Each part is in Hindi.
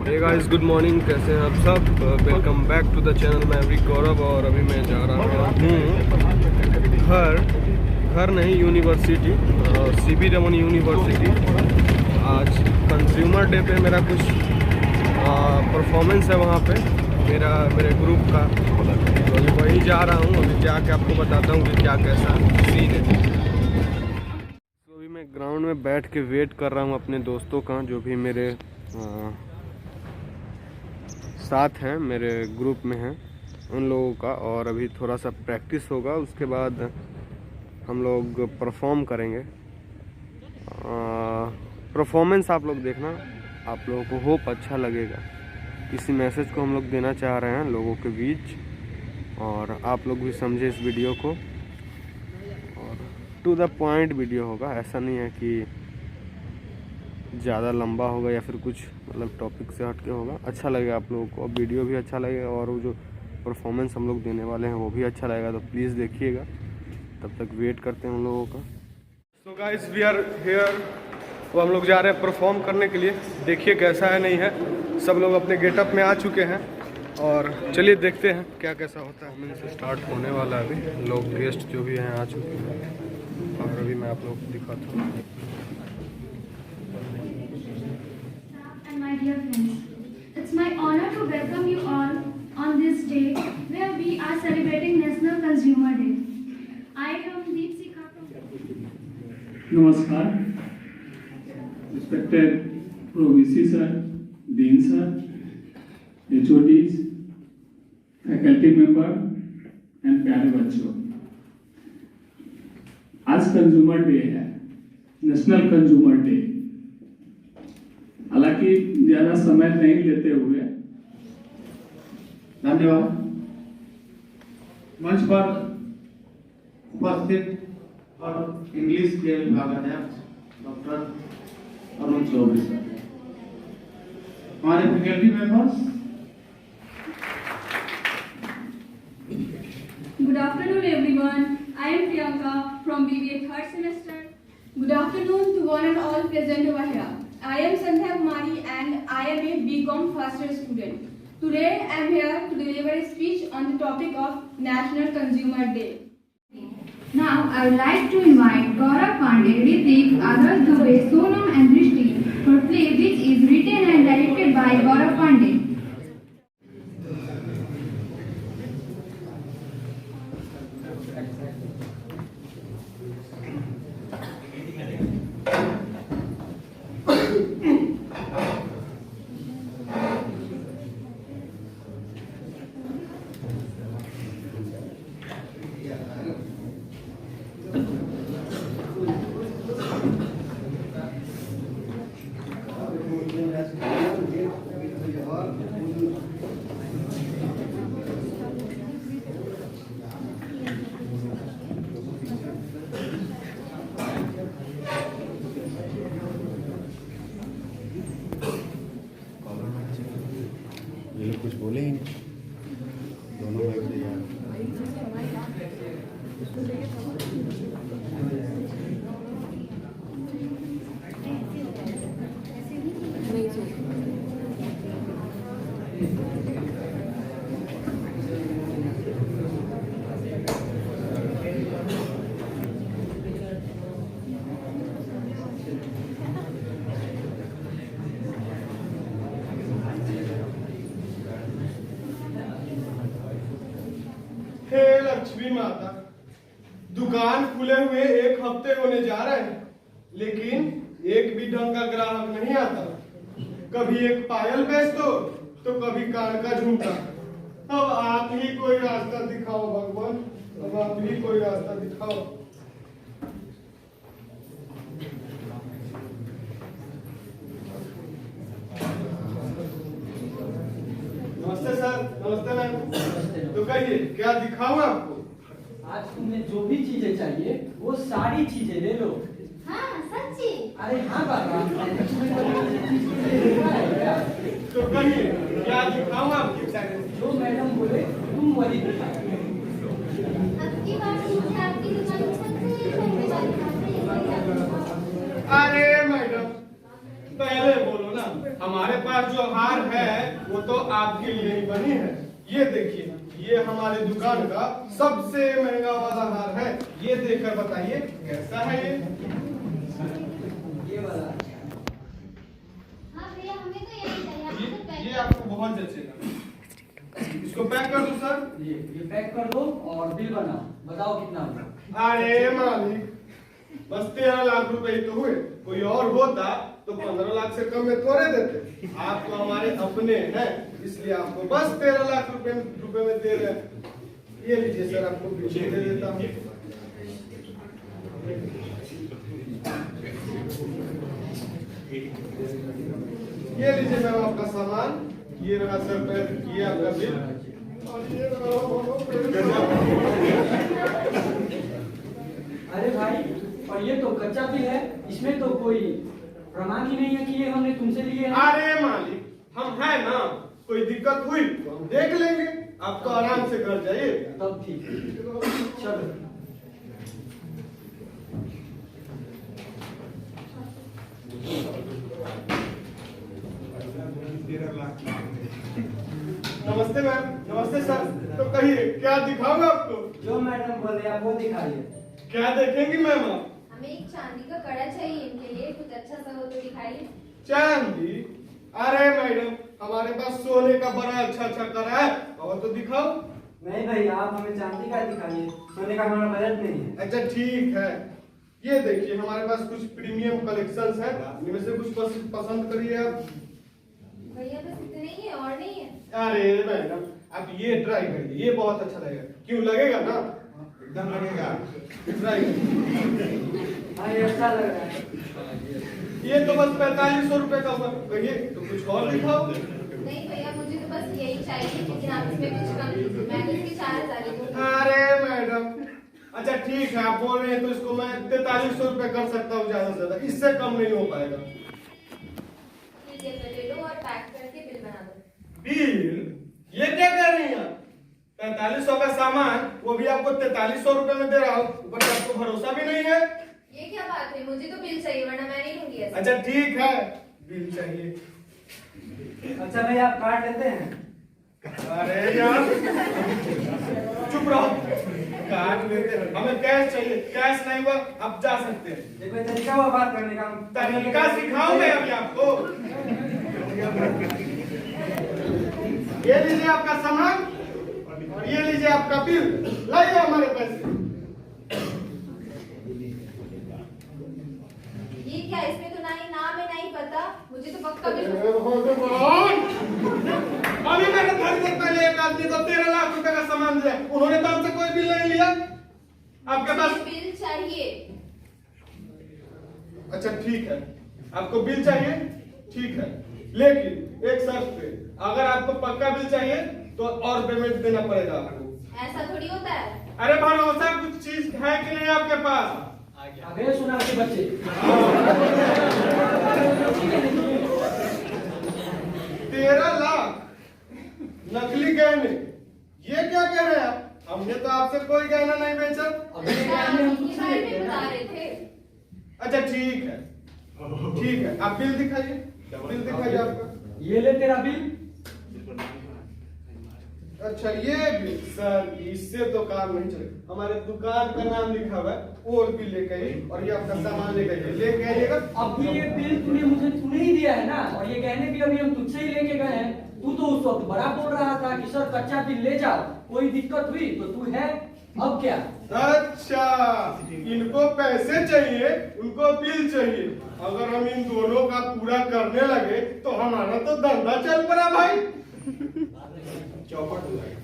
Hey guys, good morning. कैसे हैं आप सब? Welcome back to the channel. मैं अभी गौरव और अभी मैं जा रहा हूँ घर नहीं, यूनिवर्सिटी, सीबी रमन यूनिवर्सिटी। आज कंज्यूमर डे पे मेरा कुछ परफॉर्मेंस है वहाँ पे, मेरे ग्रुप का। तो अभी वहीं जा रहा हूँ। अभी जाके आपको बताता हूँ कि क्या कैसा सीन है। तो अभी मैं ग्राउंड में बैठ के वेट कर रहा हूँ अपने दोस्तों का, जो भी मेरे साथ हैं, मेरे ग्रुप में हैं, उन लोगों का। और अभी थोड़ा सा प्रैक्टिस होगा, उसके बाद हम लोग परफॉर्म करेंगे। परफॉर्मेंस आप लोग देखना, आप लोगों को होप अच्छा लगेगा। इसी मैसेज को हम लोग देना चाह रहे हैं लोगों के बीच, और आप लोग भी समझे इस वीडियो को। और टू द पॉइंट वीडियो होगा, ऐसा नहीं है कि ज़्यादा लंबा होगा या फिर कुछ मतलब टॉपिक से हट के होगा। अच्छा लगेगा आप लोगों को, वीडियो भी अच्छा लगेगा और वो जो परफॉर्मेंस हम लोग देने वाले हैं वो भी अच्छा लगेगा। तो प्लीज़ देखिएगा, तब तक वेट करते हैं उन लोगों का। So guys, we are here. तो हम लोग जा रहे हैं परफॉर्म करने के लिए। देखिए कैसा है नहीं है। सब लोग अपने गेटअप में आ चुके हैं और चलिए देखते हैं क्या कैसा होता है। परफॉर्मेंस स्टार्ट होने वाला है। अभी लोग गेस्ट जो भी हैं आ चुके हैं और अभी मैं आप लोग को दिखाता हूँ। My dear friends, it's my honor to welcome you all on this day where we are celebrating National Consumer Day. I am Deep Sikha from... नमस्कार, respected Pro VC sir, Dean sir, HODs, faculty member and प्यारे बच्चों। आज कंज्यूमर डे है, नेशनल कंज्यूमर डे। हालांकि ज्यादा समय नहीं लेते हुए धन्यवाद। मंच पर उपस्थित और इंग्लिश के विभागाध्यक्ष डॉक्टर अरुण चौधरी सर, हमारे faculty members. Good afternoon everyone. I am Priyanka from BBA third semester. Good afternoon to one and all present over here. I am Sandhya Kumari and I am a BCom first year student. Today I am here to deliver a speech on the topic of National Consumer Day. Now I would like to invite Gaurav Pandey, Ritik, Adarsh Dubey, Sonam and Drishti for a play which is written and directed by Gaurav Pandey. ये लोग कुछ बोले ही नहीं, दोनों माइक से यार। हे लक्ष्मी माता, दुकान खुले हुए 1 हफ्ते होने जा रहे हैं, लेकिन एक भी ढंग का ग्राहक नहीं आता। कभी एक पायल बेच दो तो कभी कान का झुमका। अब आप ही कोई रास्ता दिखाओ भगवान, अब आप ही कोई रास्ता दिखाओ। नमस्ते सर। नमस्ते मैम। तो कहिए क्या दिखाऊं आपको? आज तुम्हें जो भी चीजें चाहिए वो सारी चीजें ले लो। हाँ, सच्ची? अरे हाँ बाबा। तो कहिए क्या दिखाऊं आपको? जो मैडम बोले तुम वही दिखाओ। अब की बार मुझे आपकी दुकान पसंद है। अरे मैडम, पहले बोलो ना, हमारे पास जो हार है वो तो आपके लिए ही बनी है। ये देखिए, ये हमारे दुकान का सबसे महंगा वाला हार है। ये देखकर बताइए कैसा है ये वाला हाँ भैया, हमें तो यही चाहिए, आप इसे पैक ये आपको बहुत जचेगा। इसको पैक कर दूं सर? ये पैक कर दो और बिल बनाओ, बताओ कितना हुआ। अरे मालिक, बस 13 लाख रुपए ही तो हुए। कोई और होता तो 15 लाख से कम में थोड़े देते। आप तो हमारे अपने हैं, इसलिए आपको बस 13 लाख रुपए में दे रहे हैं। ये लीजिए सर, आपको बिल दे देता हूँ। ये लीजिए मैम आपका सामान, ये रहा सर, ये आपका बिल, और ये अरे भाई, और ये तो कच्चा बिल है, इसमें तो कोई प्रमाण ही नहीं है कि ये हमने तुमसे लिए हैं। अरे मालिक, हम है ना, कोई दिक्कत हुई तो हम देख लेंगे। आप तो आराम से घर जाइए। तब ठीक है, चलो। नमस्ते मैम। नमस्ते सर। तो कहिए क्या दिखाऊं आपको? जो मैडम बोले आप वो दिखाइए। क्या देखेंगी मैम आप? हमें एक चांदी का कड़ा चाहिए इनके लिए, कुछ अच्छा सा हो तो दिखाइए। चांदी? अरे मैडम, हमारे पास सोने का बड़ा अच्छा कड़ा है, और तो दिखाओ। नहीं भाई, आप हमें चांदी का दिखाइए, सोने का हमारा बजट नहीं है। अच्छा ठीक है, ये देखिए हमारे पास कुछ प्रीमियम कलेक्शंस है, इनमें से कुछ पसंद करिए आप। भैया बस इतने ही है और नहीं है। अरे मैडम, आप ये ट्राई करिए, ये बहुत अच्छा लगेगा। क्यों लगेगा ना? एकदम लगेगा। ट्राई करिए। हाँ, ये अच्छा लग रहा है। ये तो बस 4500 रुपए का हुआ। कहिए तो कुछ और दिखाओ। नहीं भैया, मुझे तो बस यही चाहिए, लेकिन आप इसमें कुछ कम कीजिए। मैंने इसके 4000 ही बोले। अरे मैडम, अच्छा ठीक है, आप बोल रहे हैं तो इसको मैं 4300 रुपए कर सकता हूँ, ज्यादा से ज्यादा, इससे कम नहीं हो पाएगा। ठीक है, तो ले लो और पैक करके बिल बना दो। बिल? ये क्या कर रही हैं आप? 4500 का सामान, वो भी आपको 4300 रुपए में दे रहा हूँ, ऊपर से आपको भरोसा भी नहीं है। ये क्या बात है, मुझे तो बिल चाहिए वरना मैं नहीं लूंगी ऐसे। अच्छा ठीक है, बिल चाहिए। अच्छा भाई, आप कार्ड लेते हैं? अरे यार, चुप रहो। कार्ड लेते हैं, हमें कैश चाहिए। कैश नहीं हुआ आप जा सकते हैं। देखो, ये तरीका हुआ बात करने का। तरीका सिखाऊं मैं अभी आपको। ये लीजिए आपका सामान, और ये लीजिए आपका बिल। लाइए हमारे पैसे। ये क्या, इसमें तो ना ही नाम है ना ही पता, मुझे तो पक्का बिल। अभी मैंने थोड़ी देर पहले एक आदमी को 13 लाख रुपए का सामान दिया, उन्होंने तो हमसे कोई बिल नहीं लिया। आपके पास मुझे बिल चाहिए। अच्छा ठीक है, आपको बिल चाहिए, ठीक है, लेकिन एक शर्त पे, अगर आपको पक्का बिल चाहिए तो और पेमेंट देना पड़ेगा आपको। ऐसा थोड़ी होता है। अरे भरोसा कुछ चीज है कि नहीं आपके पास? अबे सुना के बच्चे, 13 लाख नकली गहने, ये क्या कह रहे हैं आप? हमने तो आपसे कोई गहना नहीं बेचा। अबे ये आप हम इनके तुमसे बारे लेते में हैं बता ना। रहे थे। अच्छा ठीक है, ठीक है, आप बिल दिखाइए। बिल दिखाइए आपका। ये ले तेरा बिल। अच्छा ये बिल सर, इससे तो काम नहीं चलेगा। हमारे दुकान का नाम लिखा हुआ है, वो बिल लेके आइए, और ये आपका सामान लेके आइए। लेके आइएगा। अब ये बिल तूने ही दिया है ना, और ये गहने भी अभी हम तुझसे ही लेके गए हैं। तू तो उस वक्त बड़ा बोल रहा था कि सर कच्चा बिल ले जाओ, कोई दिक्कत हुई तो तू है, अब क्या? अच्छा, इनको पैसे चाहिए, उनको बिल चाहिए। अगर हम इन दोनों का पूरा करने लगे तो हमारा तो धंधा चल पड़ा भाई। चौपट हो जाएगा।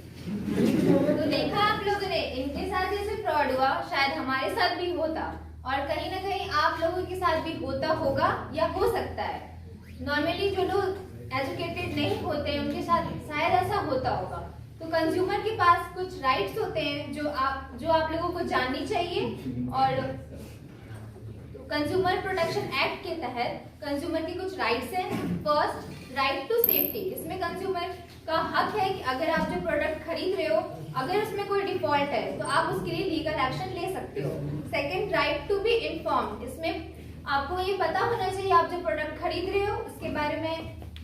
तो देखा आप लोगों ने, इनके साथ जैसे फ्रॉड हुआ, शायद हमारे साथ भी होता, और कहीं ना कहीं आप लोगों के साथ भी होता होगा या हो सकता है। नॉर्मली जो लोग एजुकेटेड नहीं होते हैं उनके साथ शायद ऐसा होता होगा। तो कंज्यूमर के पास कुछ राइट्स होते हैं जो आप लोगों को जाननी चाहिए। और कंज्यूमर प्रोटेक्शन एक्ट के तहत कंज्यूमर के कुछ राइट्स हैं। First, right to safety. इसमें कंज्यूमर का हक है कि अगर आप जो प्रोडक्ट खरीद रहे हो, अगर उसमें कोई डिफॉल्ट है तो आप उसके लिए लीगल एक्शन ले सकते हो। Second, right to be informed. इसमें आपको ये पता होना चाहिए आप जो प्रोडक्ट खरीद रहे हो उसके बारे में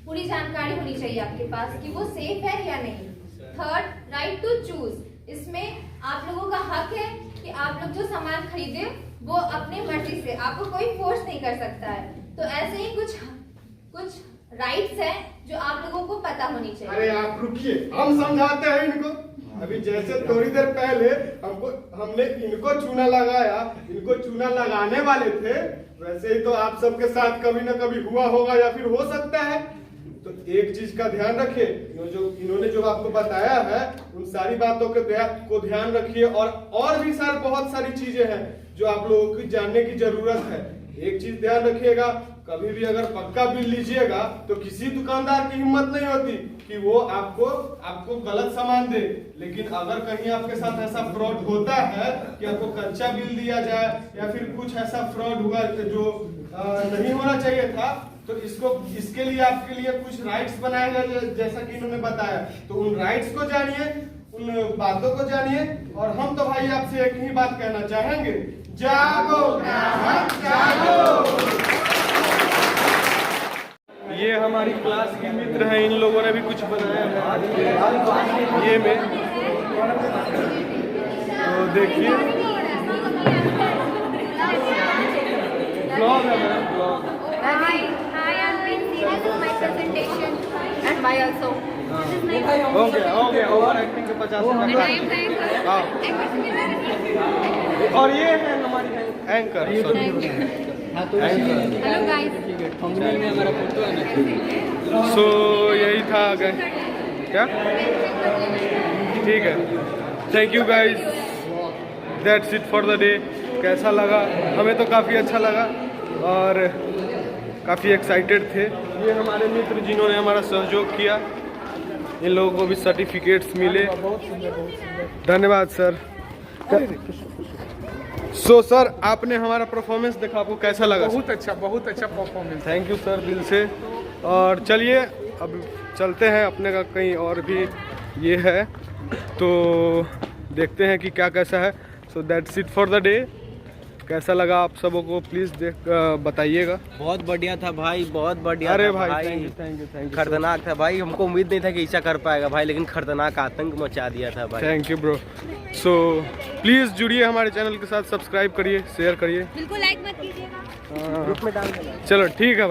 पूरी जानकारी होनी चाहिए आपके पास कि वो सेफ है या नहीं। थर्ड, राइट टू चूज, इसमें आप लोगों का हक है कि आप लोग जो सामान खरीदे वो अपने मर्जी से, आपको कोई फोर्स नहीं कर सकता है। तो ऐसे ही कुछ राइट्स हैं जो आप लोगों को पता होनी चाहिए। अरे आप रुकिए, हम समझाते हैं इनको। अभी जैसे थोड़ी देर पहले हमने इनको चूना लगाया, इनको चूना लगाने वाले थे, वैसे ही तो आप सबके साथ कभी ना कभी हुआ होगा या फिर हो सकता है। तो एक चीज का ध्यान रखिए, इन्होंने जो आपको बताया है उन सारी बातों को ध्यान रखिए। और भी बहुत सारी चीजें हैं जो आप लोगों को जानने की जरूरत है। एक चीज ध्यान रखिएगा, कभी भी अगर पक्का बिल लीजिएगा तो किसी दुकानदार की हिम्मत नहीं होती कि वो आपको गलत सामान दे। लेकिन अगर कहीं आपके साथ ऐसा फ्रॉड होता है कि आपको कच्चा बिल दिया जाए या फिर कुछ ऐसा फ्रॉड हुआ जो नहीं होना चाहिए था, तो इसके लिए आपके लिए कुछ राइट्स बनाए गए जैसा कि इन्होंने बताया। तो उन राइट्स को जानिए, उन बातों को जानिए। और हम तो भाई आपसे एक ही बात कहना चाहेंगे, जागो ग्राहक जागो। ये हमारी क्लास के मित्र हैं, इन लोगों ने भी कुछ बनाया है ये में, तो देखिए ब्लॉग है मेरा blog. Hi, I'm Vinci. This is my presentation and my also. This is my okay over acting के 50 हाँ। और ये है हमारी एंकर। Hello guys. सो यही था आगे क्या, ठीक है। Thank you guys, that's it for the day. कैसा लगा? हमें तो काफ़ी अच्छा लगा और काफ़ी एक्साइटेड थे। ये हमारे मित्र जिन्होंने हमारा सहयोग किया, इन लोगों को भी सर्टिफिकेट्स मिले। धन्यवाद सर। सो सर, आपने हमारा परफॉर्मेंस देखा, आपको कैसा लगा? बहुत अच्छा परफॉर्मेंस। थैंक यू सर, दिल से। और चलिए अब चलते हैं अपने का कहीं और भी ये है, तो देखते हैं कि क्या कैसा है। So that's it for the day. कैसा लगा आप सबों को प्लीज बताइएगा। बहुत बढ़िया था भाई, बहुत बढ़िया। अरे था भाई थैंक यू खतरनाक था भाई, हमको उम्मीद नहीं था कि ऐसा कर पाएगा भाई, लेकिन खतरनाक आतंक मचा दिया था भाई। Thank you bro. So please जुड़िए हमारे चैनल के साथ, सब्सक्राइब करिए, शेयर करिए, बिल्कुल लाइक मत कीजिएगा। चलो ठीक है भाई।